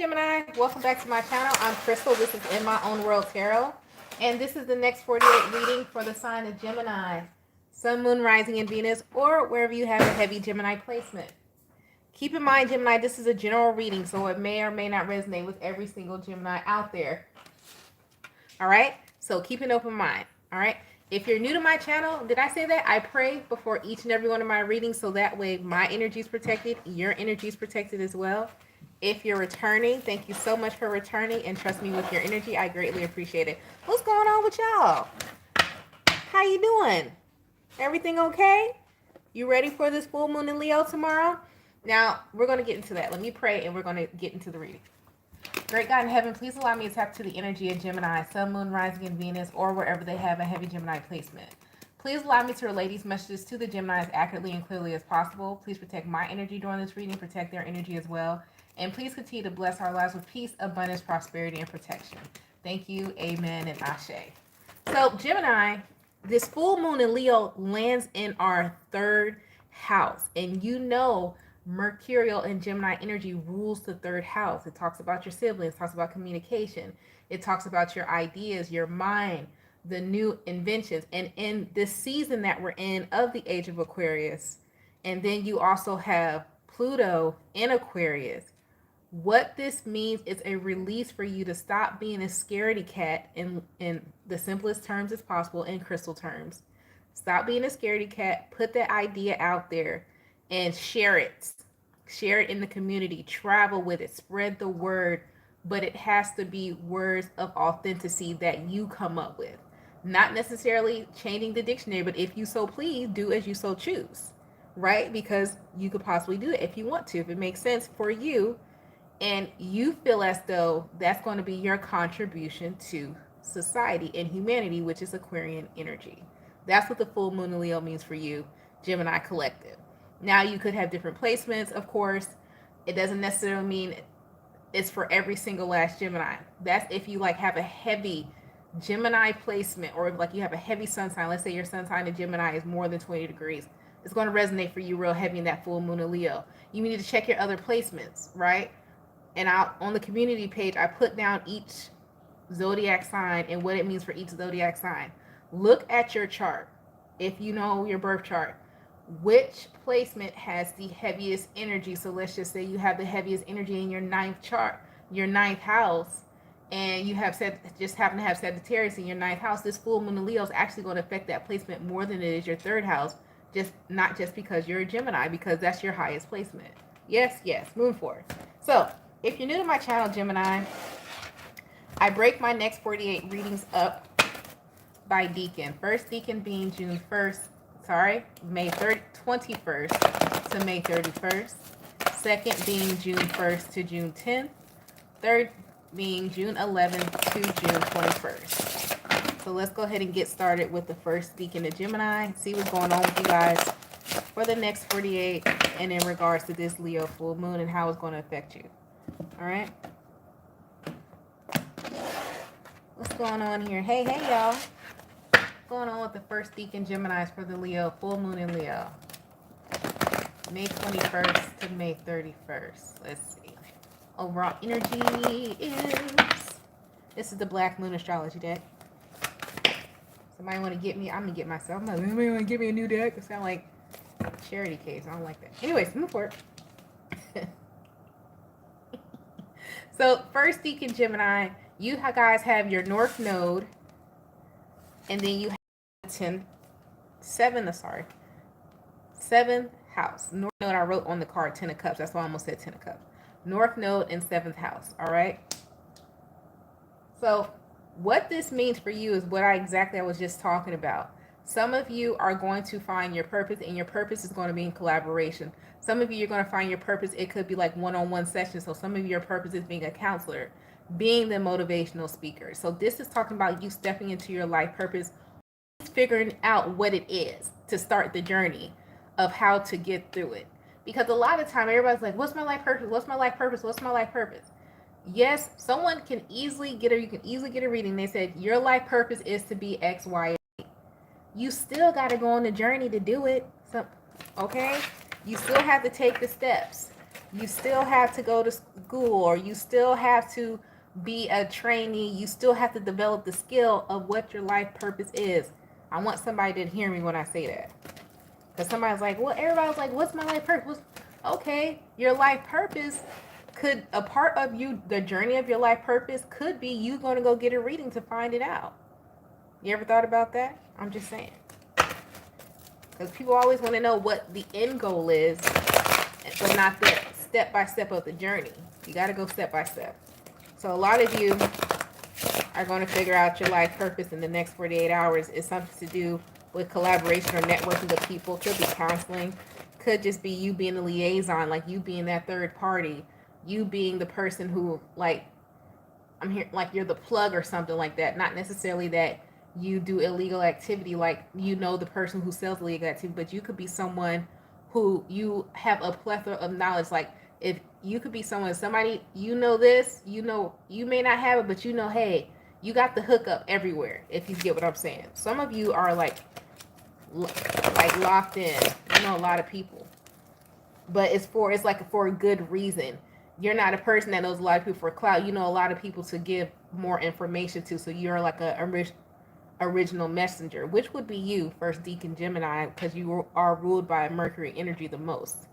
Gemini, welcome back to my channel. I'm Crystal. This is In My Own World Tarot. And this is the next 48 reading for the sign of Gemini. Sun, Moon, Rising, and Venus, or wherever you have a heavy Gemini placement. Keep in mind, Gemini, this is a general reading, so it may or may not resonate with every single Gemini out there. Alright? So keep an open mind. Alright? If you're new to my channel, did I say that? I pray before each and every one of my readings, so that way my energy is protected, your energy is protected as well. If you're returning, thank you so much for returning, and trust me with your energy. I greatly appreciate it. What's going on with y'all? How you doing? Everything okay? You ready for this full moon in Leo tomorrow? Now, we're going to get into that. Let me pray, and we're going to get into the reading. Great God in heaven, please allow me to tap to the energy of Gemini, Sun, Moon, Rising, and Venus, or wherever they have a heavy Gemini placement. Please allow me to relay these messages to the Gemini as accurately and clearly as possible. Please protect my energy during this reading, protect their energy as well. And please continue to bless our lives with peace, abundance, prosperity, and protection. Thank you, amen, and ashe. So, Gemini, this full moon in Leo lands in our third house. And you know, Mercurial and Gemini energy rules the third house. It talks about your siblings, talks about communication. It talks about your ideas, your mind, the new inventions. And in this season that we're in of the age of Aquarius, and then you also have Pluto in Aquarius. What this means is a release for you to stop being a scaredy cat in the simplest terms as possible, in crystal terms. Stop being a scaredy cat, put that idea out there and share it. Share it in the community, travel with it, spread the word, but it has to be words of authenticity that you come up with. Not necessarily changing the dictionary, but if you so please, do as you so choose, right? Because you could possibly do it if you want to, if it makes sense for you. And you feel as though that's going to be your contribution to society and humanity, which is Aquarian energy. That's what the full moon in Leo means for you, Gemini collective. Now, you could have different placements, of course. It doesn't necessarily mean it's for every single last Gemini. That's if you like have a heavy Gemini placement, or like you have a heavy sun sign. Let's say your sun sign in Gemini is more than 20 degrees. It's going to resonate for you real heavy in that full moon in Leo. You need to check your other placements, right? And out on the community page, I put down each zodiac sign and what it means for each zodiac sign. Look at your chart. If you know your birth chart, which placement has the heaviest energy? So let's just say you have the heaviest energy in your ninth chart, your ninth house, and you have just happen to have Sagittarius in your ninth house. This full moon in Leo is actually going to affect that placement more than it is your third house. Not just because you're a Gemini, because that's your highest placement. Yes, moving forward. So, if you're new to my channel, Gemini, I break my next 48 readings up by decan. First decan being May 21st to May 31st. Second being June 1st to June 10th. Third being June 11th to June 21st. So let's go ahead and get started with the first decan of Gemini. See what's going on with you guys for the next 48 and in regards to this Leo full moon and how it's going to affect you. All right. What's going on here? Hey, y'all. What's going on with the first decan Geminis for the Leo full moon in Leo? May 21st to May 31st. Let's see. Overall energy is... This is the Black Moon Astrology deck. Somebody want to get me? I'm going to get myself. Somebody want to give me a new deck? It sounds like a charity case. I don't like that. Anyways, move forward. So, first decan Gemini, you guys have your North Node, and then you have seventh house. North Node, I wrote on the card 10 of Cups. That's why I almost said 10 of Cups. North Node and 7th house, all right? So, what this means for you is what I was just talking about. Some of you are going to find your purpose, and your purpose is going to be in collaboration. Some of you, you're going to find your purpose. It could be like one-on-one sessions. So some of your purpose is being a counselor, being the motivational speaker. So this is talking about you stepping into your life purpose, figuring out what it is to start the journey of how to get through it. Because a lot of time, everybody's like, what's my life purpose? What's my life purpose? What's my life purpose? Yes, someone can easily get you can easily get a reading. They said, your life purpose is to be X, Y, and Z. You still got to go on the journey to do it. So, okay? You still have to take the steps. You still have to go to school, or you still have to be a trainee. You still have to develop the skill of what your life purpose is. I want somebody to hear me when I say that. Because somebody's like, well, everybody's like, what's my life purpose? Okay, your life purpose could, a part of you, the journey of your life purpose could be you going to go get a reading to find it out. You ever thought about that? I'm just saying. Because people always want to know what the end goal is, but not the step by step of the journey. You got to go step by step. So a lot of you are going to figure out your life purpose in the next 48 hours. It's something to do with collaboration or networking with people. Could be counseling. Could just be you being the liaison, like you being that third party. You being the person who, like, I'm here, like you're the plug or something like that. Not necessarily that you do illegal activity, like you know the person who sells illegal activity, but you could be someone who you have a plethora of knowledge. Like if you could be someone, somebody, you know this, you know, you may not have it, but you know, hey, you got the hookup everywhere, if you get what I'm saying. Some of you are like locked in. You know a lot of people. But it's like for a good reason. You're not a person that knows a lot of people for clout. You know a lot of people to give more information to. So you're like a original messenger, which would be you, first Deacon Gemini, because you are ruled by Mercury energy the most.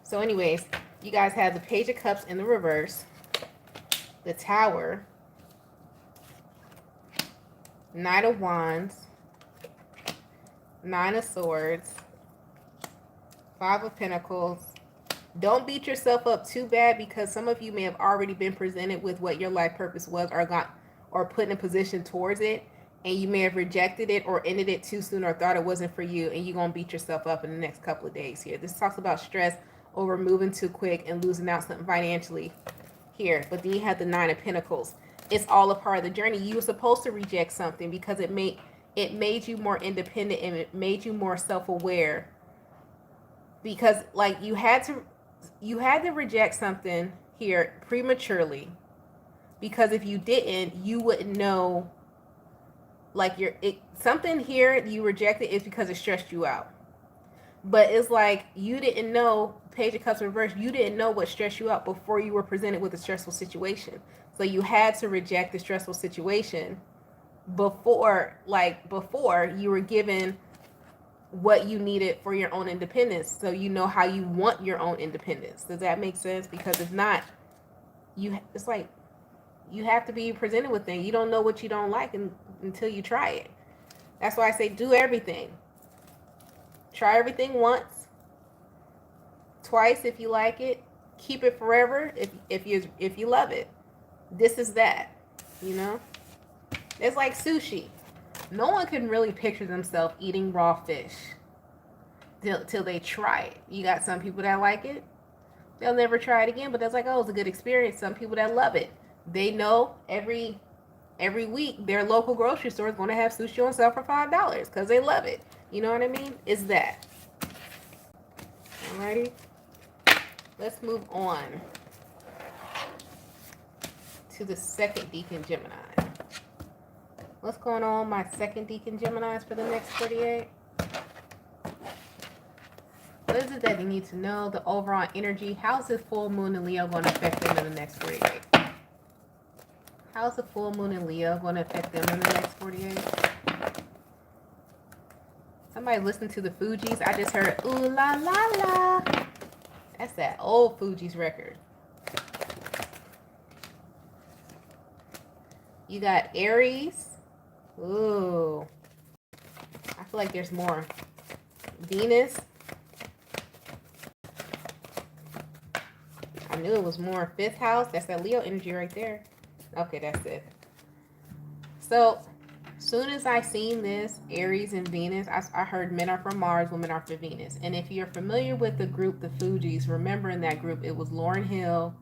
So anyways, you guys have the Page of Cups in the reverse, the Tower, Knight of Wands, Nine of Swords, Five of Pentacles. Don't beat yourself up too bad, because some of you may have already been presented with what your life purpose was, or put in a position towards it, and you may have rejected it or ended it too soon or thought it wasn't for you, and you're going to beat yourself up in the next couple of days here. This talks about stress over moving too quick and losing out something financially here. But then you have the Nine of Pentacles. It's all a part of the journey. You were supposed to reject something because it made you more independent, and it made you more self-aware, because like you had to reject something here prematurely, because if you didn't, you wouldn't know. Like something here you rejected is because it stressed you out. But it's like you didn't know, Page of Cups reverse, you didn't know what stressed you out before you were presented with a stressful situation. So you had to reject the stressful situation before you were given what you needed for your own independence. So you know how you want your own independence. Does that make sense? Because if not, it's like you have to be presented with things. You don't know what you don't like until you try it. That's why I say do everything. Try everything once, twice if you like it. Keep it forever if you love it. This is that, you know? It's like sushi. No one can really picture themselves eating raw fish till they try it. You got some people that like it. They'll never try it again, but that's like, oh, it's a good experience. Some people that love it. They know every week their local grocery store is going to have sushi on sale for $5 because they love it. You know what I mean? It's that. Alrighty. Let's move on to the second Deacon Gemini. What's going on, my second Deacon Geminis, for the next 48? What is it that you need to know? The overall energy. How's this full moon in Leo going to affect them in the next 48? How's the full moon in Leo going to affect them in the next 48? Somebody listen to the Fugees. I just heard ooh la la la. That's that old Fugees record. You got Aries. Ooh. I feel like there's more. Venus. I knew it was more. Fifth house. That's that Leo energy right there. Okay, that's it. So, soon as I seen this, Aries and Venus, I heard men are for Mars, women are for Venus. And if you're familiar with the group, the Fugees, remember in that group, it was Lauryn Hill,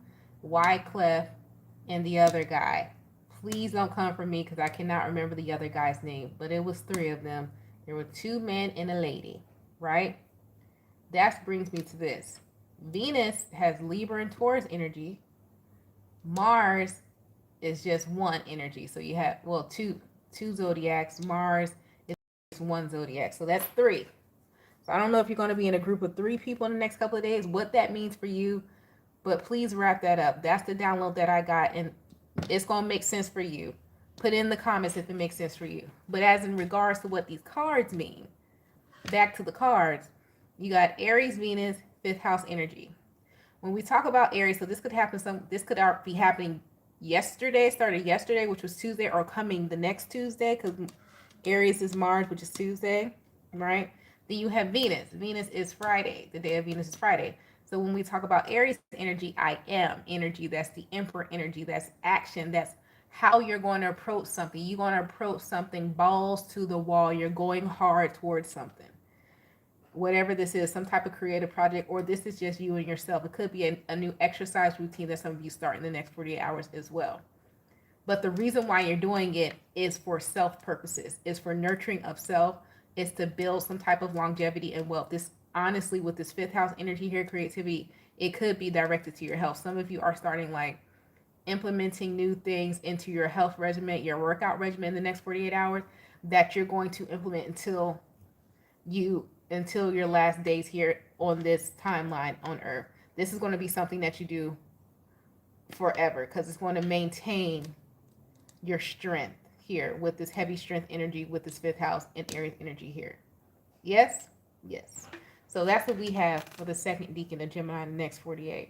Wyclef, and the other guy. Please don't come for me because I cannot remember the other guy's name. But it was three of them. There were two men and a lady, right? That brings me to this. Venus has Libra and Taurus energy. Mars is just one energy. So you have, two zodiacs. Mars is one zodiac. So that's three. So I don't know if you're going to be in a group of 3 people in the next couple of days, what that means for you, but please wrap that up. That's the download that I got, and it's going to make sense for you. Put in the comments if it makes sense for you. But as in regards to what these cards mean, back to the cards, you got Aries, Venus, 5th house energy. When we talk about Aries, so this could be happening yesterday, started yesterday, which was Tuesday, or coming the next Tuesday, because Aries is Mars, which is Tuesday, right? Then you have Venus. Venus is Friday. The day of Venus is Friday. So when we talk about Aries energy, I am energy. That's the Emperor energy. That's action. That's how you're going to approach something. You're going to approach something balls to the wall. You're going hard towards something. Whatever this is, some type of creative project, or this is just you and yourself. It could be a new exercise routine that some of you start in the next 48 hours as well. But the reason why you're doing it is for self purposes. It's for nurturing of self. It's to build some type of longevity and wealth. This, honestly, with this 5th house energy here, creativity, it could be directed to your health. Some of you are starting like implementing new things into your health regimen, your workout regimen in the next 48 hours that you're going to implement until your last days here on this timeline on Earth. This is going to be something that you do forever, because it's going to maintain your strength here with this heavy strength energy, with this 5th house and Aries energy here. Yes? Yes. So that's what we have for the 2nd decan of Gemini in the next 48.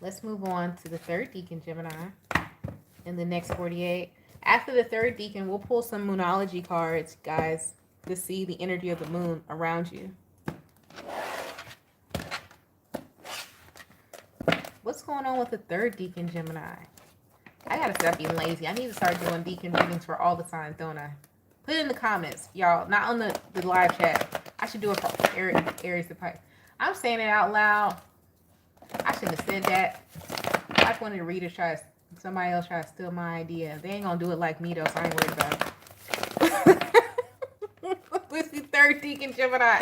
Let's move on to the 3rd decan Gemini in the next 48. After the 3rd decan, we'll pull some Moonology cards, guys, to see the energy of the moon around you. What's going on with the 3rd decan Gemini? I gotta stop being lazy. I need to start doing decan readings for all the signs, don't I? Put it in the comments, y'all. Not on the live chat. I should do it for Aries the Pisces. I'm saying it out loud. I shouldn't have said that. Like one of the readers somebody else try to steal my idea. They ain't gonna do it like me though, so I ain't worried about it. With the 3rd decan Gemini,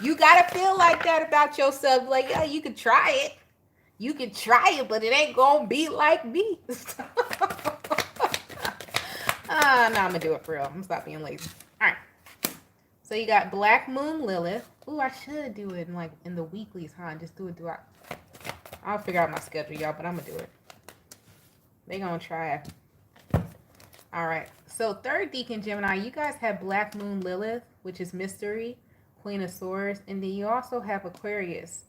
you gotta feel like that about yourself. Like, yeah, you can try it. You can try it, but it ain't gonna be like me. No, I'm gonna do it for real. I'm gonna stop being lazy. All right. So you got Black Moon Lilith. Ooh, I should do it in the weeklies, huh? Just do it throughout. I'll figure out my schedule, y'all, but I'm gonna do it. They gonna try it. All right. So 3rd decan Gemini, you guys have Black Moon Lilith, which is mystery, Queen of Swords, and then you also have Aquarius.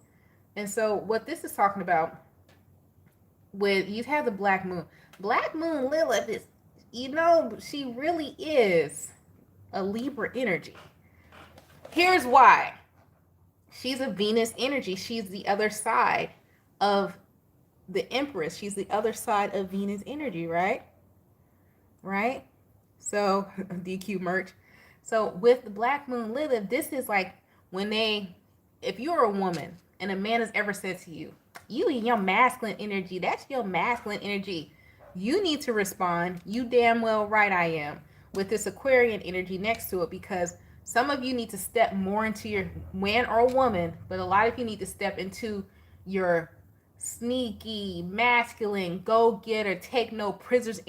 And so what this is talking about, with you have the Black Moon. Black Moon Lilith is, she really is a Libra energy. Here's why. She's a Venus energy. She's the other side of the Empress. She's the other side of Venus energy, right? Right? So, DQ merch. So with the Black Moon Lilith, this is like if you're a woman, and a man has ever said to you, you and your masculine energy, that's your masculine energy. You need to respond. You damn well right I am. With this Aquarian energy next to it, because some of you need to step more into your man or woman, but a lot of you need to step into your sneaky, masculine, go-getter, take no prisoners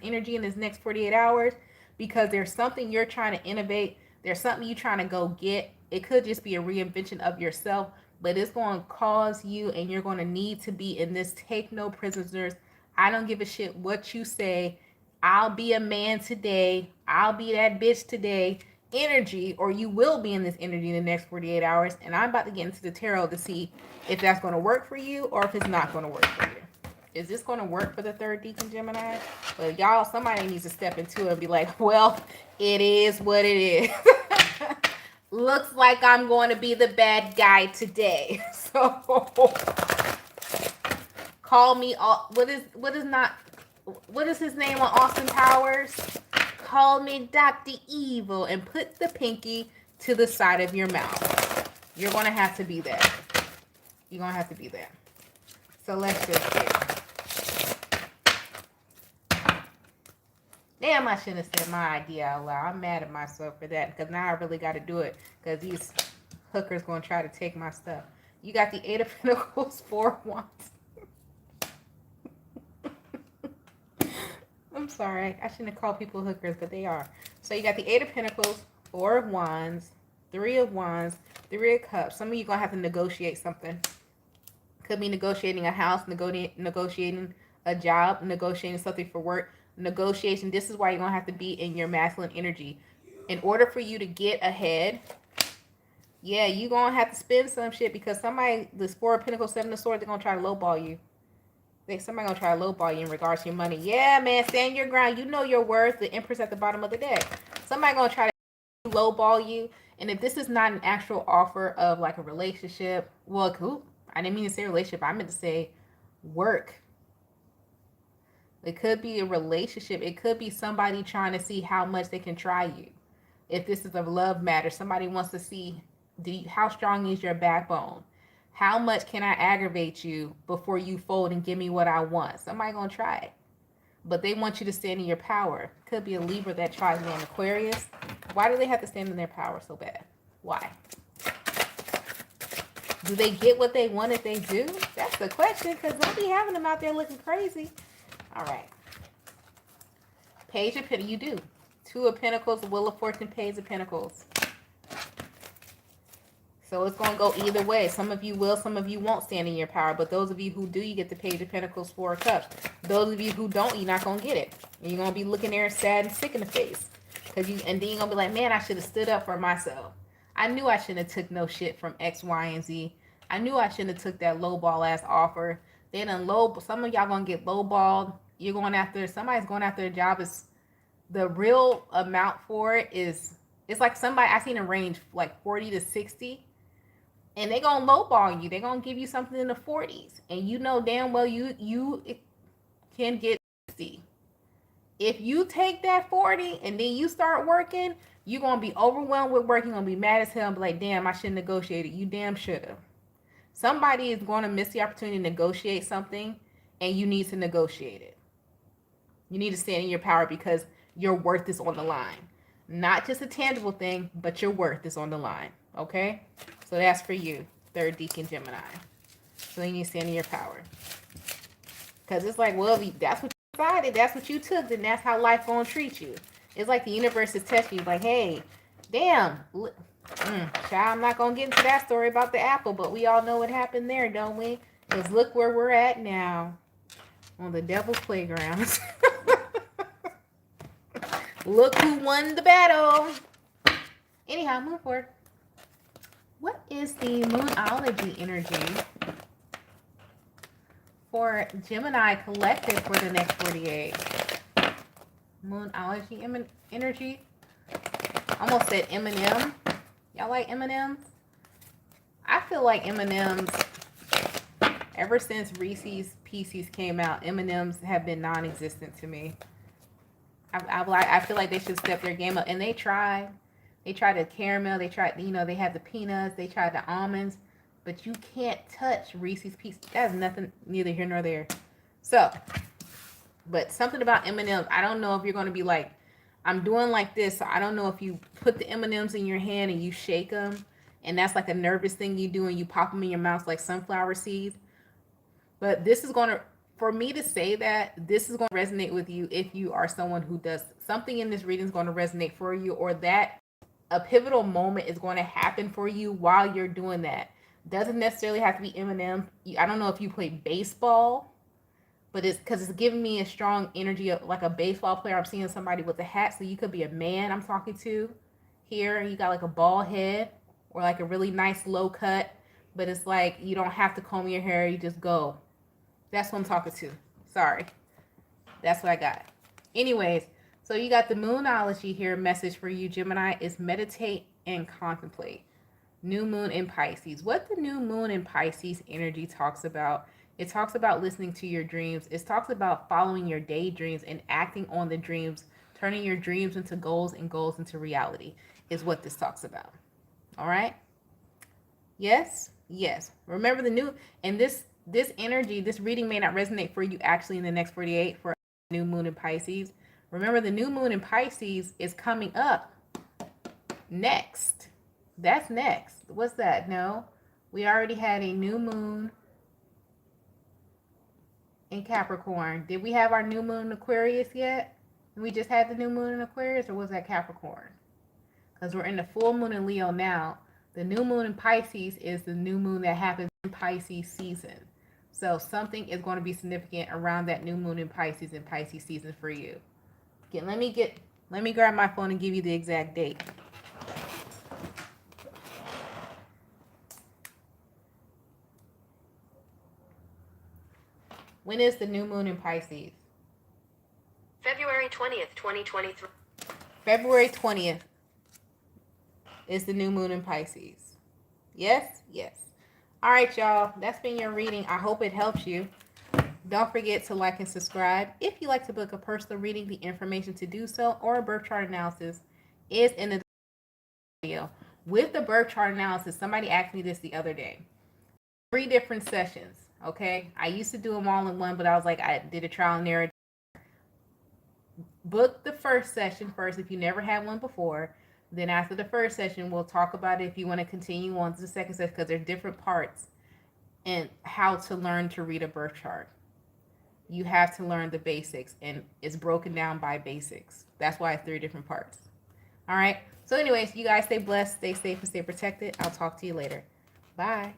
energy in this next 48 hours, because there's something you're trying to innovate. There's something you're trying to go get. It could just be a reinvention of yourself, but it's going to cause you, and you're going to need to be in this take no prisoners. I don't give a shit what you say. I'll be a man today. I'll be that bitch today energy, or you will be in this energy in the next 48 hours. And I'm about to get into the tarot to see if that's going to work for you or if it's not going to work for you. Is this going to work for the 3rd decan Gemini? Well, y'all, somebody needs to step into it and be like, well, it is what it is. Looks like I'm going to be the bad guy today. So call me what is his name on Austin Powers? Call me Dr. Evil and put the pinky to the side of your mouth. You're going to have to be there. You're going to have to be there. So let's just see. Damn, I shouldn't have said my idea out loud. I'm mad at myself for that, because now I really got to do it, because these hookers going to try to take my stuff. You got the 8 of Pentacles, 4 of Wands. I'm sorry. I shouldn't have called people hookers, but they are. So you got the 8 of Pentacles, 4 of Wands, Three of Wands, Three of Cups. Some of you going to have to negotiate something. Could be negotiating a house, negotiating a job, negotiating something for work. Negotiation. This is why you're going to have to be in your masculine energy. In order for you to get ahead, yeah, you're going to have to spend some shit because somebody, this Four of Pentacles, Seven of Swords, they're going to try to lowball you. Somebody gonna try to lowball you in regards to your money. Yeah, man, stand your ground. You know your worth. The Empress at the bottom of the deck. Somebody gonna try to lowball you. And if this is not an actual offer of like a relationship, well, cool. I didn't mean to say relationship. I meant to say work. It could be a relationship. It could be somebody trying to see how much they can try you. If this is a love matter, somebody wants to see how strong is your backbone. How much can I aggravate you before you fold and give me what I want? Somebody gonna try it. But they want you to stand in your power. Could be a Libra that tries to an Aquarius. Why do they have to stand in their power so bad? Why? Do they get what they want if they do? That's the question, because don't be having them out there looking crazy. All right. Page of Pentacles, you do. Two of Pentacles, Wheel of Fortune, Page of Pentacles. So it's going to go either way. Some of you will, some of you won't stand in your power. But those of you who do, you get the Page of Pentacles, Four of Cups. Those of you who don't, you're not going to get it. And you're going to be looking there sad and sick in the face. And then you're going to be like, man, I should have stood up for myself. I knew I shouldn't have took no shit from X, Y, and Z. I knew I shouldn't have took that lowball ass offer. They done some of y'all going to get lowballed. You're going after, somebody's going after a job. Is the real amount for it is, it's like somebody, I seen a range like 40 to 60. And they gonna lowball you. They gonna give you something in the 40s, and you know damn well you can get 60. If you take that 40 and then you start working, you're gonna be overwhelmed with work. You're gonna be mad as hell and be like, damn, I shouldn't negotiate it. You damn should have. Somebody is gonna miss the opportunity to negotiate something, and you need to negotiate it. You need to stand in your power because your worth is on the line. Not just a tangible thing, but your worth is on the line. Okay? So that's for you, third deacon Gemini. So you need to stand in your power. Because it's like, well, if that's what you decided, that's what you took, then that's how life gonna treat you. It's like the universe is testing you, like, hey, damn, child, I'm not gonna get into that story about the apple, but we all know what happened there, don't we? Because look where we're at now, on the devil's playground. Look who won the battle. Anyhow, move forward. What is the Moonology energy for Gemini collective for the next 48? Moonology energy. Almost said M&M. Y'all like M&M's? I feel like M&M's, ever since Reese's Pieces came out, M&M's have been non-existent to me. I feel like they should step their game up. And they tried. They tried the caramel. They tried, they had the peanuts. They tried the almonds. But you can't touch Reese's Pieces. That's nothing, neither here nor there. So, but something about M&M's, I don't know if you're going to be like, I'm doing like this. So I don't know if you put the M&M's in your hand and you shake them. And that's like a nervous thing you do and you pop them in your mouth like sunflower seeds. But this is going to, for me to say that, this is going to resonate with you if you are someone who does something in this reading is going to resonate for you, or that a pivotal moment is going to happen for you while you're doing that. Doesn't necessarily have to be M&M. I don't know if you play baseball, but it's because it's giving me a strong energy of like a baseball player. I'm seeing somebody with a hat, so you could be a man I'm talking to here. You got like a bald head or like a really nice low cut, but it's like you don't have to comb your hair. You just go. That's what I'm talking to. Sorry. That's what I got. Anyways, so you got the Moonology here. Message for you, Gemini, is meditate and contemplate. New moon in Pisces. What the new moon in Pisces energy talks about, it talks about listening to your dreams. It talks about following your daydreams and acting on the dreams, turning your dreams into goals and goals into reality is what this talks about. All right? Yes? Yes. Remember the new, and this energy, this reading may not resonate for you actually in the next 48 for new moon in Pisces. Remember, the new moon in Pisces is coming up next. That's next. What's that? No, we already had a new moon in Capricorn. Did we have our new moon in Aquarius yet? We just had the new moon in Aquarius, or was that Capricorn? because we're in the full moon in Leo now. The new moon in Pisces is the new moon that happens in Pisces season. So something is going to be significant around that new moon in Pisces and Pisces season for you. Let me grab my phone and give you the exact date. When is the new moon in Pisces? February 20th, 2023. February 20th is the new moon in Pisces. Yes? Yes. All right, y'all. That's been your reading. I hope it helps you. Don't forget to like and subscribe. If you like to book a personal reading, the information to do so or a birth chart analysis is in the video. With the birth chart analysis, somebody asked me this the other day. 3 different sessions, okay? I used to do them all in one, but I was like, I did a trial and error. Book the first session first if you never had one before. Then after the first session, we'll talk about it if you want to continue on to the second session, because there's different parts and how to learn to read a birth chart. You have to learn the basics, and it's broken down by basics. That's why it's 3 different parts. All right. So anyways, you guys stay blessed, stay safe, and stay protected. I'll talk to you later. Bye.